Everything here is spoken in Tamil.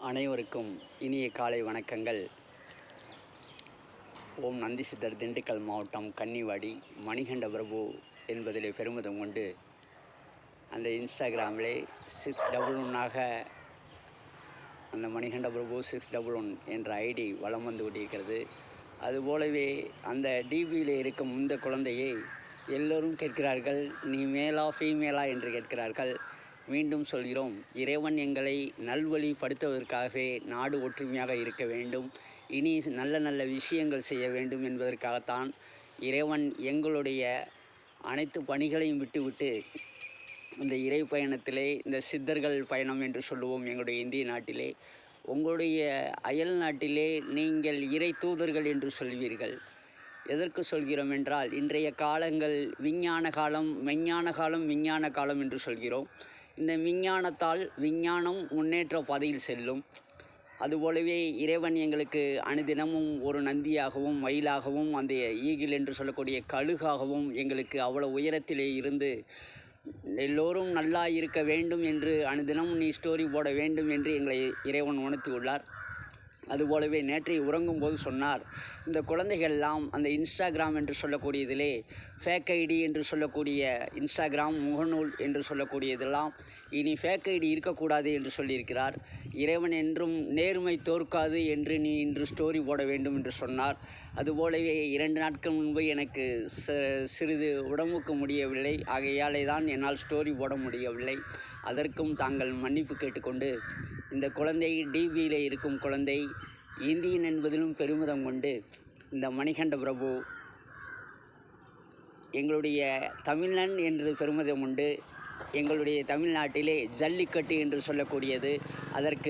அனைவருக்கும் இனிய காலை வணக்கங்கள். ஓம் நந்தி சித்தர், திண்டுக்கல் மாவட்டம் கன்னிவாடி மணிகண்ட பிரபு என்பதிலே பெருமிதம் கொண்டு அந்த இன்ஸ்டாகிராமிலே 611 அந்த மணிகண்ட பிரபு 611 என்ற ஐடி வலம் வந்து கொண்டிருக்கிறது. அதுபோலவே அந்த டிவியில் இருக்கும் இந்த குழந்தையை எல்லோரும் கேட்கிறார்கள், நீ மேலா ஃபீமேலா என்று கேட்கிறார்கள். மீண்டும் சொல்கிறோம், இறைவன் எங்களை நல்வழிப்படுத்துவதற்காகவே நாடு ஒற்றுமையாக இருக்க வேண்டும், இனி நல்ல நல்ல விஷயங்கள் செய்ய வேண்டும் என்பதற்காகத்தான் இறைவன் எங்களுடைய அனைத்து பணிகளையும் விட்டுவிட்டு இந்த இறை பயணத்திலே, இந்த சித்தர்கள் பயணம் என்று சொல்லுவோம் எங்களுடைய இந்திய நாட்டிலே, உங்களுடைய அயல் நாட்டிலே நீங்கள் இறை தூதர்கள் என்று சொல்வீர்கள். எதற்கு சொல்கிறோம் என்றால், இன்றைய காலங்கள் விஞ்ஞான காலம், மெஞ்ஞான காலம், விஞ்ஞான காலம் என்று சொல்கிறோம். இந்த விஞ்ஞானத்தால் விஞ்ஞானம் முன்னேற்ற பாதையில் செல்லும். அதுபோலவே இறைவன் எங்களுக்கு அனுதினமும் ஒரு நந்தியாகவும் மயிலாகவும் அந்த ஈகிள் என்று சொல்லக்கூடிய கழுகாகவும் எங்களுக்கு அவ்வளவு உயரத்திலே இருந்து எல்லோரும் நல்லா இருக்க வேண்டும் என்று அனுதினமும் நீ ஸ்டோரி போட வேண்டும் என்று எங்களை இறைவன் உணர்த்தியுள்ளார். அதுபோலவே நேற்றை உறங்கும்போது சொன்னார், இந்த குழந்தைகள்லாம் அந்த இன்ஸ்டாகிராம் என்று சொல்லக்கூடியதிலே ஃபேக் ஐடி என்று சொல்லக்கூடிய இன்ஸ்டாகிராம் முகநூல் என்று சொல்லக்கூடியதெல்லாம் இனி ஃபேக் ஐடி இருக்கக்கூடாது என்று சொல்லியிருக்கிறார். இறைவன் என்றும் நேர்மை தோற்காது என்று நீ இன்று ஸ்டோரி போட வேண்டும் என்று சொன்னார். அதுபோலவே 2 நாட்கள் முன்பு எனக்கு சிறிது உடம்புக்கு முடியவில்லை, ஆகையாலே தான் என்னால் ஸ்டோரி போட முடியவில்லை. அதற்கும் தாங்கள் மன்னிப்பு கேட்டுக்கொண்டு, இந்த குழந்தை டிவியில் இருக்கும் குழந்தை இந்தியன் என்பதிலும் பெருமிதம் கொண்டு இந்த மணிகண்ட பிரபு எங்களுடைய தமிழன் என்று பெருமிதம் உண்டு. எங்களுடைய தமிழ்நாட்டிலே ஜல்லிக்கட்டு என்று சொல்லக்கூடியது, அதற்கு